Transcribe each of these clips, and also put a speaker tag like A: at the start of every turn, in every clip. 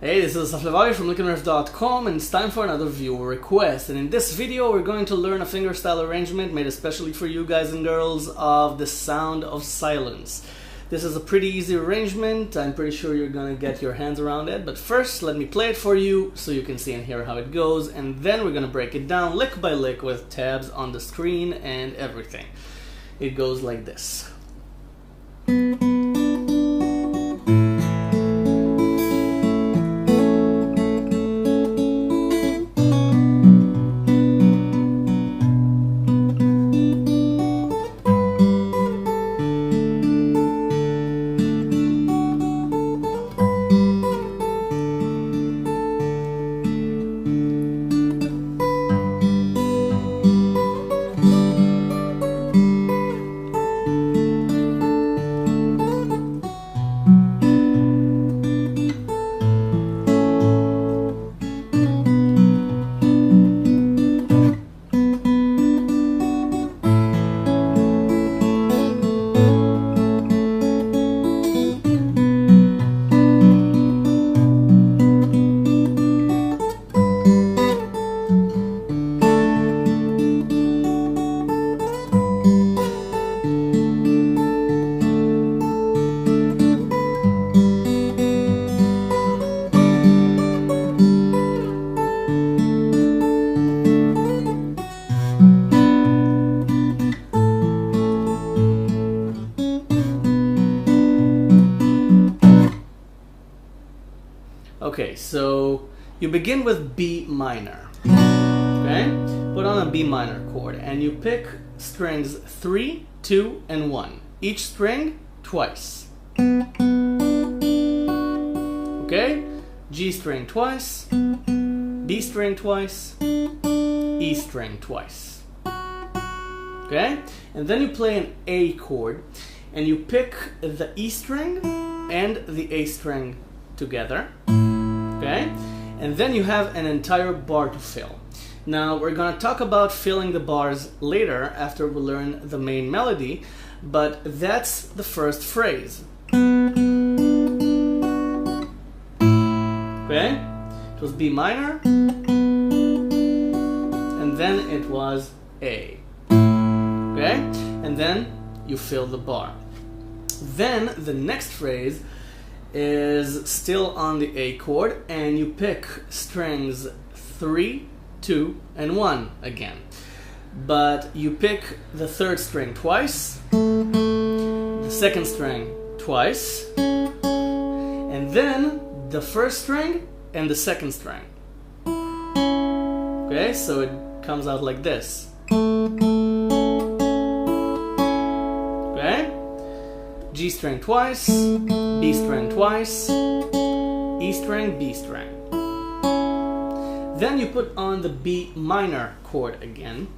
A: Hey, this is Saflevari from LincolnRiff.com, and it's time for another viewer request. And in this video, we're going to learn a fingerstyle arrangement made especially for you guys and girls of the sound of silence. This is a pretty easy arrangement. I'm pretty sure you're going to get your hands around it. But first, let me play it for you so you can see and hear how it goes. And then we're going to break it down lick by lick with tabs on the screen and everything. It goes like this. Okay, so you begin with B minor, okay? Put on a B minor chord and you pick strings 3, 2, and 1. Each string twice. Okay? G string twice, B string twice, E string twice. Okay? And then you play an A chord and you pick the E string and the A string together. Okay? And then you have an entire bar to fill. Now we're gonna talk about filling the bars later after we learn the main melody, but that's the first phrase. Okay? It was B minor, and then it was A. Okay? And then you fill the bar. Then the next phrase is still on the A chord and you pick strings 3, 2, and 1 again. But you pick the third string twice, the second string twice, and then the first string and the second string. Okay, so it comes out like this. Okay? G string twice, B string twice, E string, B string. Then you put on the B minor chord again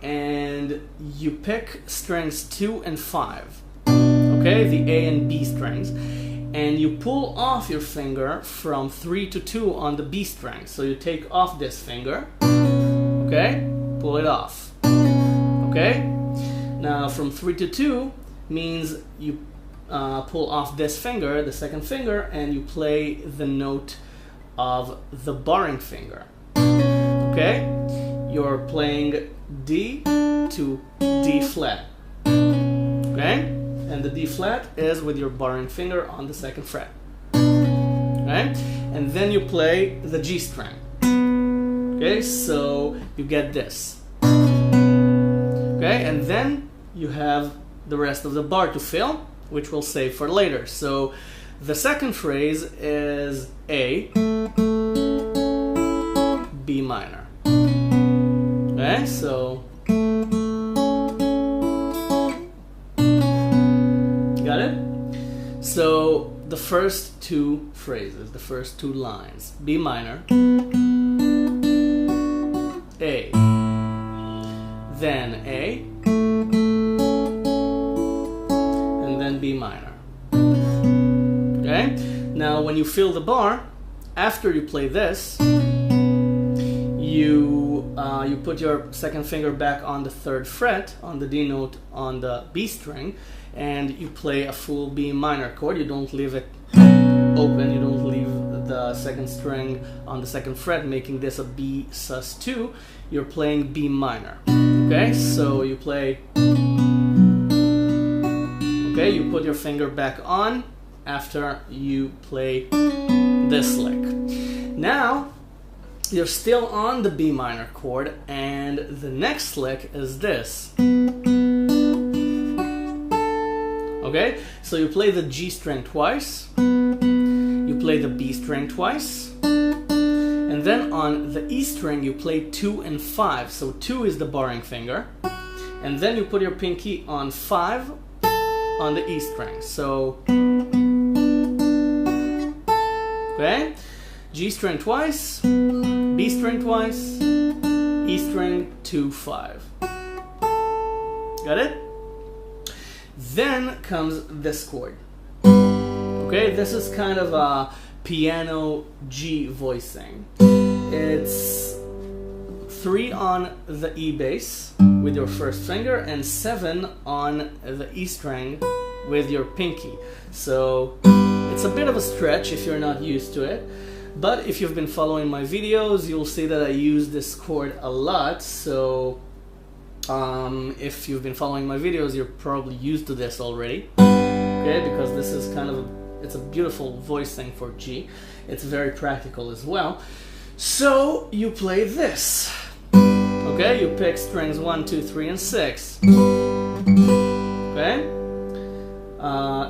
A: and you pick strings 2 and 5. Okay, the A and B strings. And you pull off your finger from 3 to 2 on the B string. So you take off this finger, okay, pull it off. Okay, now from 3 to 2 means you pull off this finger, the second finger, and you play the note of the barring finger. Okay? You're playing D to D flat. Okay? And the D flat is with your barring finger on the second fret. Okay? And then you play the G string. Okay? So you get this. Okay? And then you have the rest of the bar to fill, which we'll save for later. So the second phrase is A, B minor. Okay, so got it? So the first two phrases, the first two lines, B minor, A, then A, B minor. Okay? Now when you fill the bar, after you play this, you put your second finger back on the third fret, on the D note on the B string, and you play a full B minor chord. You don't leave it open, you don't leave the the second string on the second fret, making this a B sus2, you're playing B minor. Okay, so you play, okay, you put your finger back on after you play this lick. Now, you're still on the B minor chord, and the next lick is this. Okay, so you play the G string twice, you play the B string twice, and then on the E string you play 2 and 5, so 2 is the barring finger, and then you put your pinky on 5 on the E string, so, okay, G string twice, B string twice, E string 2, 5. Got it? Then comes this chord. Okay, this is kind of a piano G voicing. It's 3 on the E bass with your first finger and 7 on the E string with your pinky. So it's a bit of a stretch if you're not used to it, but if you've been following my videos, you'll see that I use this chord a lot. So if you've been following my videos, you're probably used to this already, okay, because this is kind of it's a beautiful voicing for G. It's very practical as well. So you play this, okay, you pick strings 1, 2, 3, and 6, okay,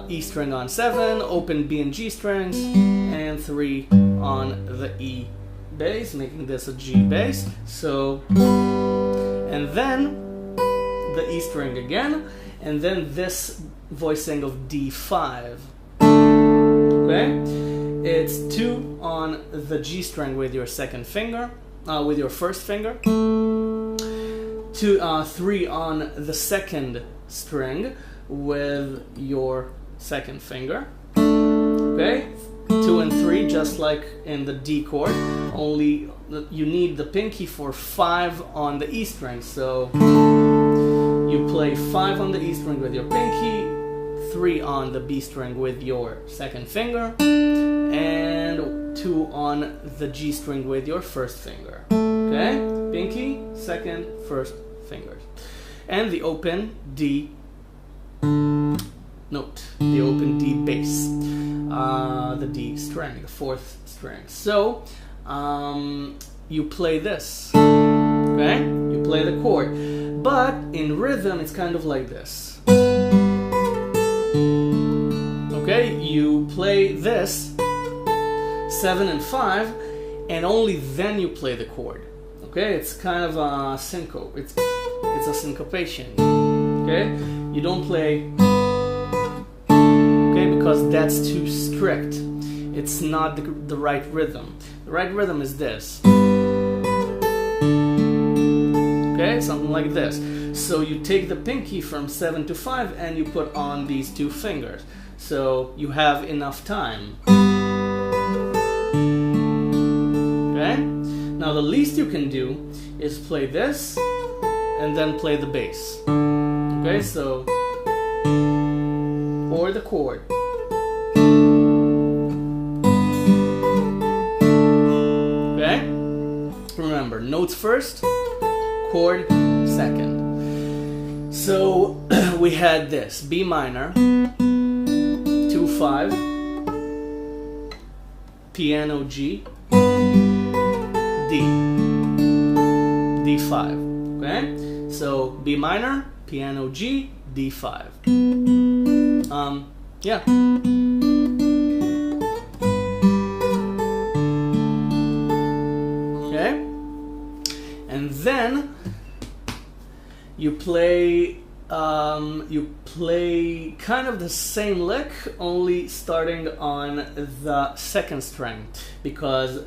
A: E string on 7, open B and G strings, and 3 on the E bass, making this a G bass. So, and then the E string again, and then this voicing of D5. Okay, it's 2 on the G string with your second finger, with your first finger. 3 on the second string with your second finger. Okay, 2 and 3, just like in the D chord, only you need the pinky for 5 on the E string. So you play 5 on the E string with your pinky, 3 on the B string with your second finger, and 2 on the G string with your first finger. Okay? Pinky, second, first fingers. And the open D note, the open D bass, the D string, the fourth string. So, you play this, okay? You play the chord. But in rhythm, it's kind of like this. Okay, you play this 7 and 5, and only then you play the chord. Okay, it's kind of a syncope. It's a syncopation. Okay, you don't play. Okay, because that's too strict. It's not the right rhythm. The right rhythm is this. Okay, something like this. So you take the pinky from 7 to 5 and you put on these 2 fingers. So you have enough time. Okay? Now the least you can do is play this and then play the bass. Okay, so, or the chord. Okay? Remember, notes first, chord second. So we had this B minor, 2-5, piano G, D, D5. Okay, so B minor, piano G, D5. Yeah. Okay, and then you play kind of the same lick, only starting on the second string, because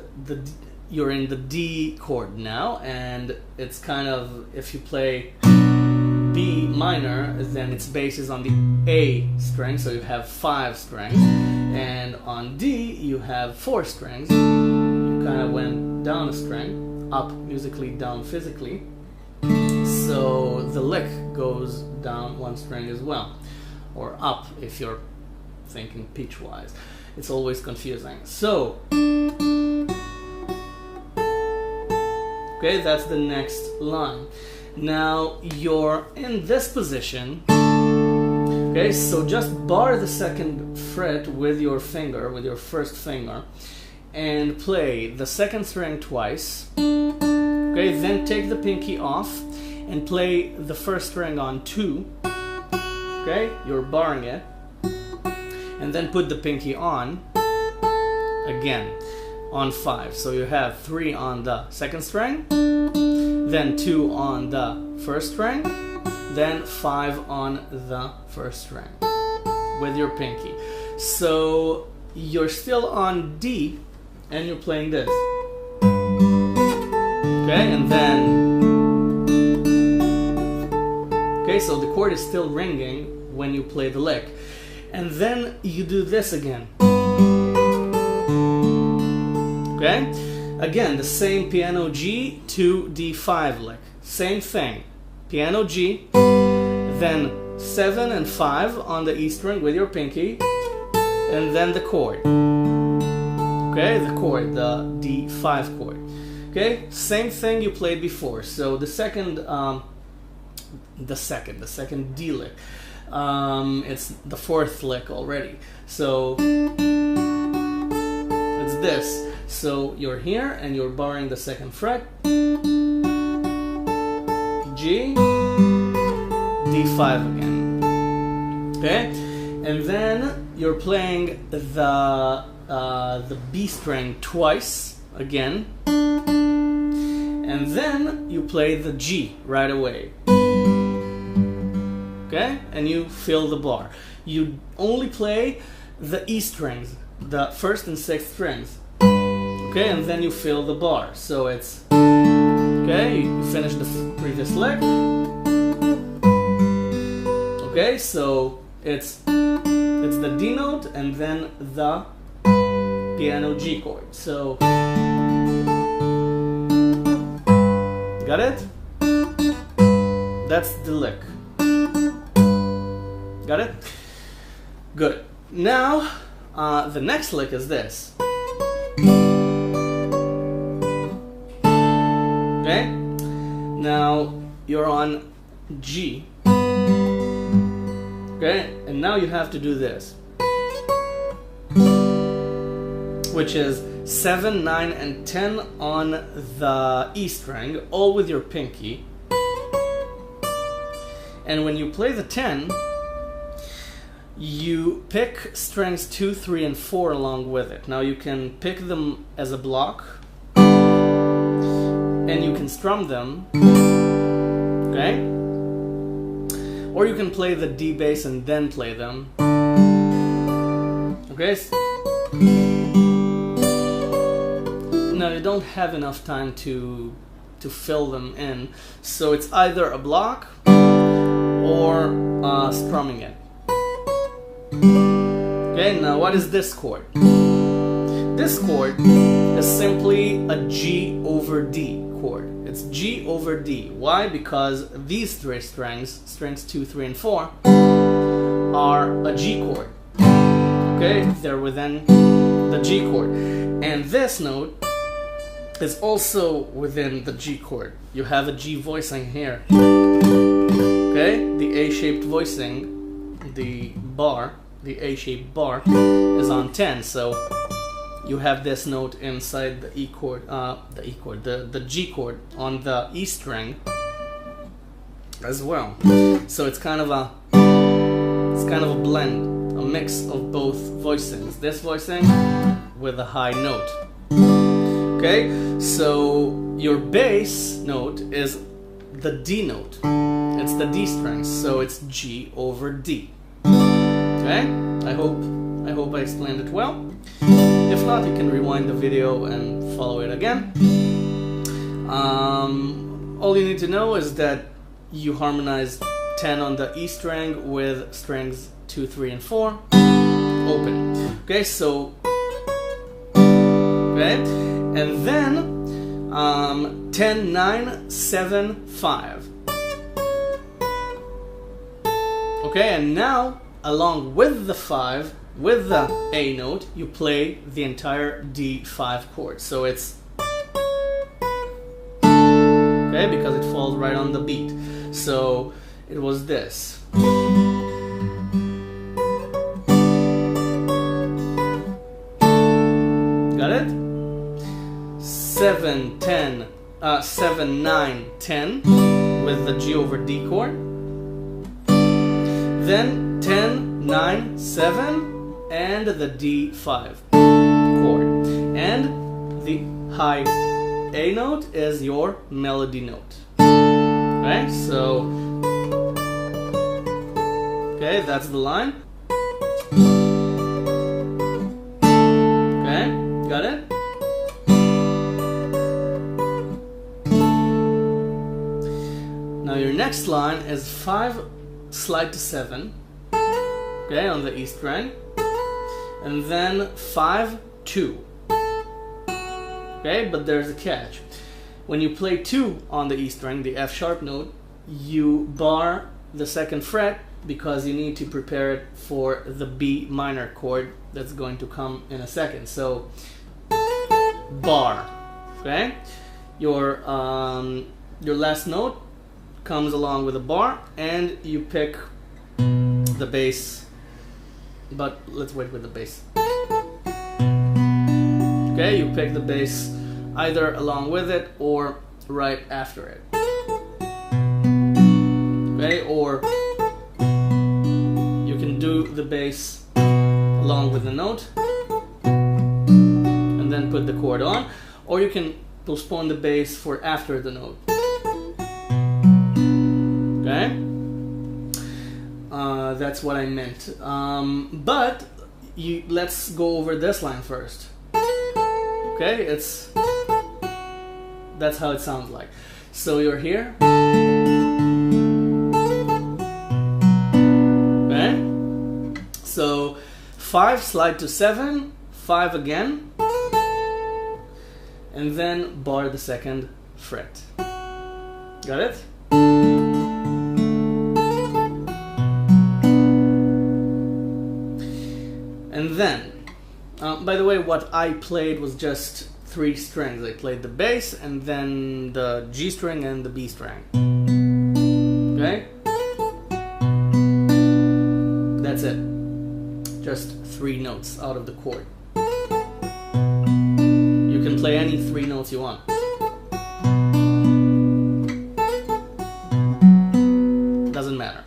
A: you're in the D chord now, and it's kind of, if you play B minor, then its bass is on the A string, so you have 5 strings, and on D you have 4 strings. You kind of went down a string, up musically, down physically. So the lick goes down 1 string as well, or up if you're thinking pitch-wise. it's always confusing. So, okay, that's the next line. Now you're in this position. Okay, so just bar the second fret with your finger, with your first finger, and play the second string twice. Okay, then take the pinky off and play the first string on 2. Okay, you're barring it. And then put the pinky on again on 5. So you have 3 on the second string, then 2 on the first string, then 5 on the first string with your pinky. So you're still on D and you're playing this. Okay, and then, okay, so the chord is still ringing when you play the lick. And then you do this again. Okay? Again, the same piano G to D5 lick. Same thing. Piano G, then 7 and 5 on the E string with your pinky, and then the chord. Okay, the chord, the D5 chord. Okay, same thing you played before. So the second D lick. It's the 4th lick already. So it's this. So you're here and you're barring the second fret. G, D5 again. Okay, and then you're playing the B string twice again, and then you play the G right away. Okay, and you fill the bar. You only play the E strings, the 1st and 6th strings. Okay, and then you fill the bar. So it's, okay, you finish the previous lick. Okay, so it's the D note and then the piano G chord. So, got it? That's the lick. Got it? Good. Now, the next lick is this. Okay? Now, you're on G. Okay? And now you have to do this, which is 7, 9, and 10 on the E string, all with your pinky. And when you play the 10, you pick strings 2, 3, and 4 along with it. Now you can pick them as a block, and you can strum them, okay? Or you can play the D bass and then play them, okay? Now you don't have enough time to fill them in, so it's either a block or strumming it. Okay, now what is this chord? This chord is simply a G over D chord. It's G over D. Why? Because these 3 strings, strings 2, 3, and 4, are a G chord. Okay, they're within the G chord. And this note is also within the G chord. You have a G voicing here. Okay, the A-shaped voicing, the bar, the A-shaped bar is on 10, so you have this note inside the E chord, the G chord on the E string as well. So it's kind of a blend, a mix of both voicings. This voicing with a high note. Okay, so your bass note is the D note. It's the D string, so it's G over D. Okay, I hope I explained it well. If not, you can rewind the video and follow it again. All you need to know is that you harmonize 10 on the E string with strings 2, 3, and 4 open. Okay, so okay, and then 10, 9, 7, 5. Okay, and now along with the 5, with the A note, you play the entire D5 chord. So it's okay, because it falls right on the beat. So it was this. Got it? 7, 10, 7, 9, 10 with the G over D chord. Then 10, 9, 7 and the D5 chord. And the high A note is your melody note. Okay, so okay, that's the line. Okay, got it? Now your next line is 5 slide to 7, okay, on the E string, and then 5, 2. Okay, but there's a catch. When you play 2 on the E string, the F sharp note, you bar the 2nd fret because you need to prepare it for the B minor chord that's going to come in a second. So bar, okay? Your last note comes along with a bar, and you pick the bass, but let's wait with the bass. Okay, you pick the bass either along with it or right after it. Okay, or you can do the bass along with the note and then put the chord on, or you can postpone the bass for after the note. Okay, that's what I meant. But let's go over this line first. Okay, that's how it sounds like. So you're here. Okay, so 5 slide to 7, 5 again, and then bar the 2nd fret. Got it? And then, by the way, what I played was just 3 strings. I played the bass and then the G string and the B string. Okay? That's it. Just 3 notes out of the chord. You can play any 3 notes you want. Doesn't matter.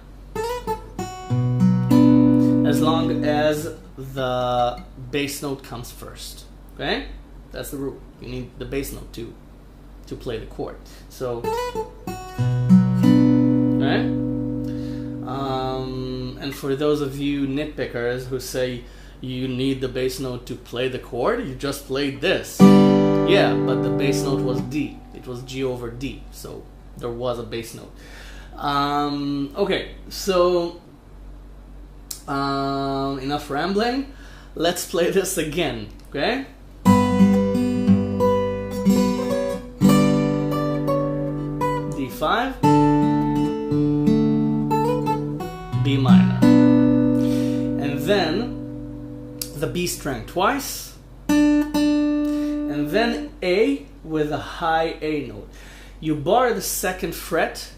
A: As long as the bass note comes first. Okay? That's the rule. You need the bass note to play the chord. So, okay? And for those of you nitpickers who say you need the bass note to play the chord, you just played this. Yeah, but the bass note was D. It was G over D. So there was a bass note. Okay, so enough rambling. Let's play this again, okay? D5, B minor, and then the B string twice, and then A with a high A note. You bar the 2nd fret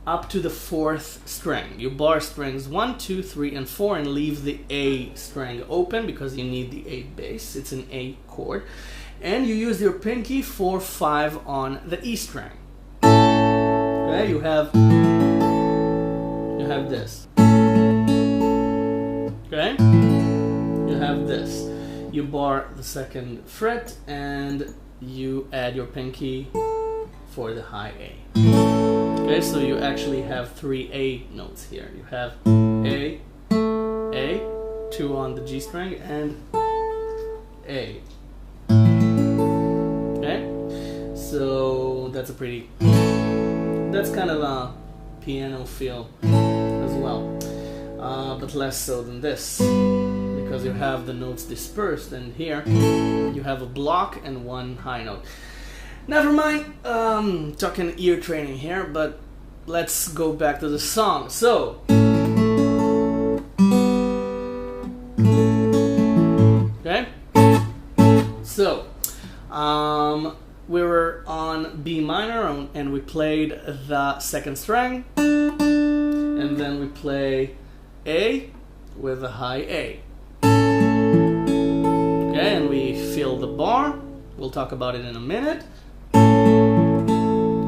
A: up to the 4th string. You bar strings 1, 2, 3, and 4 and leave the A string open because you need the A bass. It's an A chord. And you use your pinky for 5 on the E string. Okay, you have this. Okay? You have this. You bar the 2nd fret and you add your pinky for the high A. Okay, so you actually have 3 A notes here. You have A, 2 on the G string, and A. Okay, so that's kind of a piano feel as well, but less so than this, because you have the notes dispersed, and here you have a block and 1 high note. Never mind, talking ear training here, but let's go back to the song. So, played the second string, and then we play A with a high A. Okay, and we fill the bar. We'll talk about it in a minute.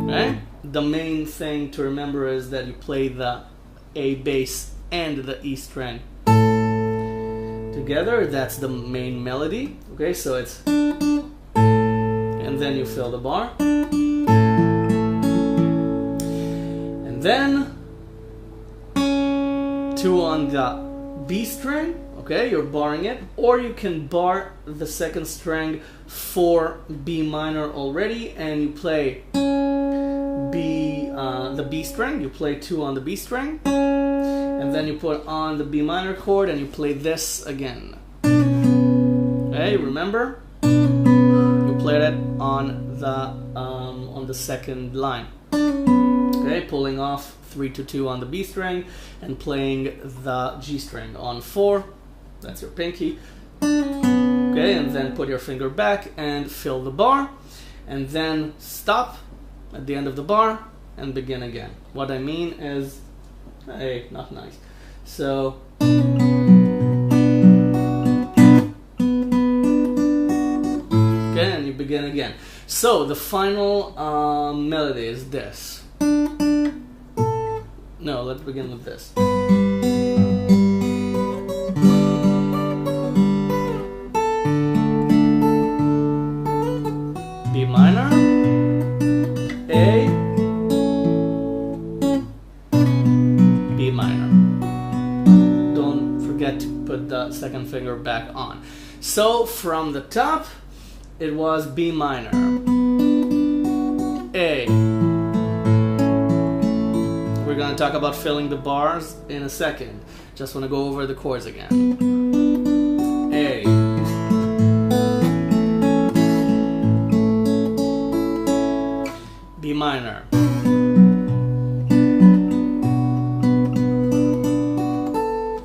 A: Okay, the main thing to remember is that you play the A bass and the E string together. That's the main melody. Okay, so it's, and then you fill the bar, and then 2 on the B string. Okay, you're barring it, or you can bar the second string for B minor already, and you play the B string. You play 2 on the B string, and then you put on the B minor chord, and you play this again. Okay, remember? You played it on the second line. Okay, pulling off 3 to 2 on the B string and playing the G string on 4. That's your pinky. Okay, and then put your finger back and fill the bar, and then stop at the end of the bar and begin again. What I mean is, hey, not nice. So okay, and you begin again. So the final melody is this. No, let's begin with this. B minor, A, B minor. Don't forget to put the second finger back on. So from the top, it was B minor, A. We're going to talk about filling the bars in a second. Just want to go over the chords again. A, B minor,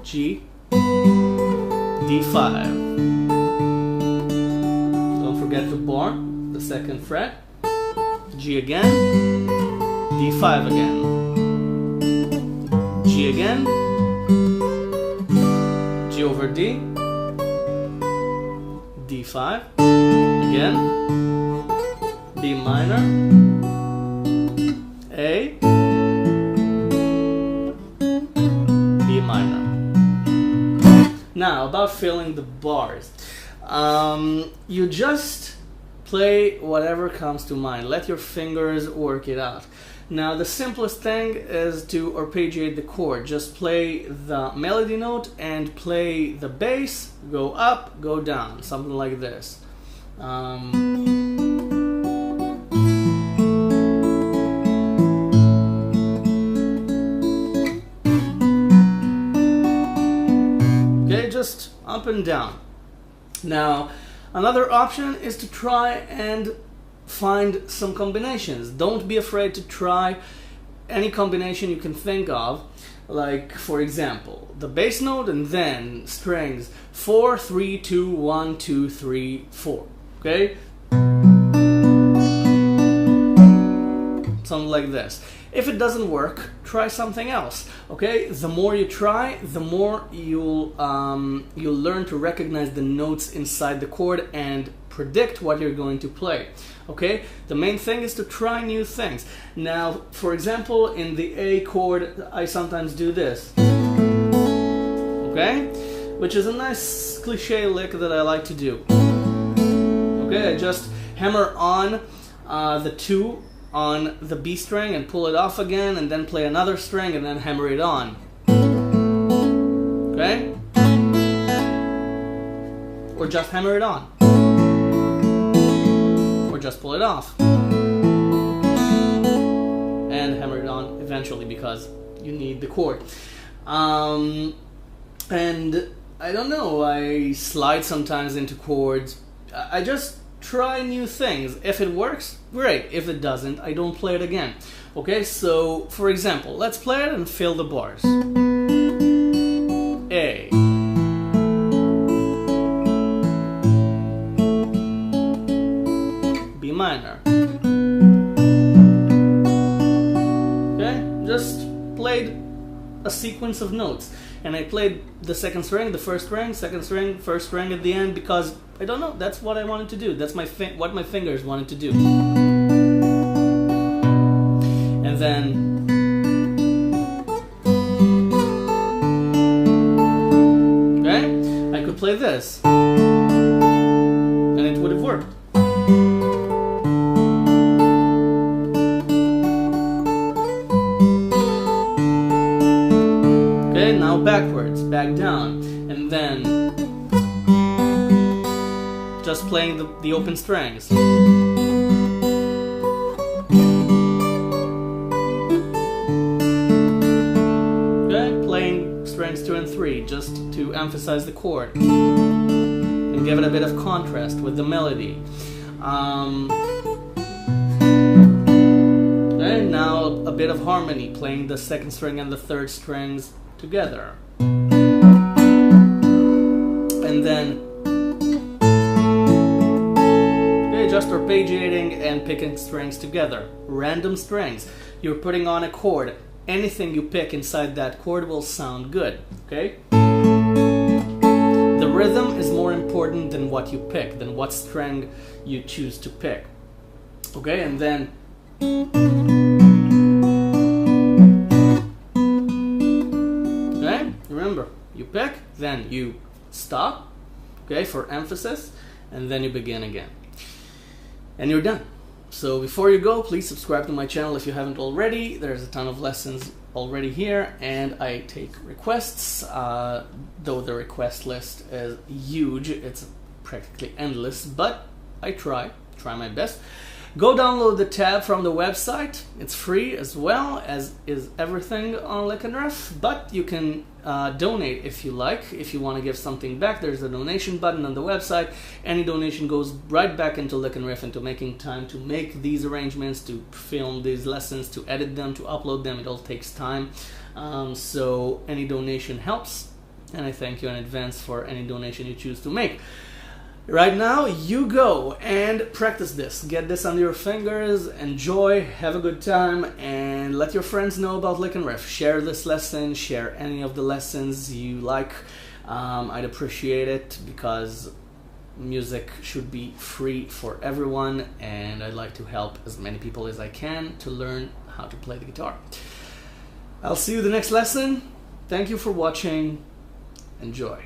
A: G, D5. Don't forget the bar, the second fret. G again, D5 again, G again, G over D, D5 again, B minor, A, B minor. Now, about filling the bars. You just play whatever comes to mind. Let your fingers work it out. Now, the simplest thing is to arpeggiate the chord. Just play the melody note and play the bass, go up, go down, something like this. Okay, just up and down. Now, another option is to try and find some combinations. Don't be afraid to try any combination you can think of. Like, for example, the bass note and then strings 4, 3, 2, 1, 2, 3, 4. Okay? Something like this. If it doesn't work, try something else. Okay? The more you try, the more you'll learn to recognize the notes inside the chord and predict what you're going to play. Okay? The main thing is to try new things. Now, for example, in the A chord, I sometimes do this. Okay? Which is a nice cliche lick that I like to do. Okay? I just hammer on the 2 on the B string and pull it off again, and then play another string and then hammer it on. Okay? Or just hammer it on. Or just pull it off. And hammer it on eventually because you need the chord. And I don't know, I slide sometimes into chords. I just try new things. If it works, great. If it doesn't, I don't play it again. Okay, so for example, let's play it and fill the bars. A, B minor, a sequence of notes. And I played the second string, the first string, second string, first string at the end because, I don't know, that's what I wanted to do. That's what my fingers wanted to do. And then play this, and it would have worked. Okay, now backwards, back down, and then just playing the open strings. Okay, playing strings 2 and 3 just to emphasize the chord and give it a bit of contrast with the melody. And now a bit of harmony, playing the second string and the third strings together. And then just arpeggiating and picking strings together. Random strings. You're putting on a chord. Anything you pick inside that chord will sound good, okay? The rhythm is more important than what you pick, than what string you choose to pick. Okay, and then okay, remember, you pick, then you stop, okay, for emphasis, and then you begin again. And you're done. So before you go, please subscribe to my channel if you haven't already. There's a ton of lessons already here, and I take requests, though the request list is huge. It's practically endless, but I try my best. Go download the tab from the website. It's free as well, as is everything on Lick and Riff, but you can donate if you like. If you want to give something back, there's a donation button on the website. Any donation goes right back into Lick and Riff, into making time to make these arrangements, to film these lessons, to edit them, to upload them. It all takes time. So any donation helps, and I thank you in advance for any donation you choose to make. Right now, you go and practice this. Get this under your fingers, enjoy, have a good time, and let your friends know about Lick and Riff. Share this lesson, share any of the lessons you like. I'd appreciate it, because music should be free for everyone, and I'd like to help as many people as I can to learn how to play the guitar. I'll see you the next lesson. Thank you for watching. Enjoy.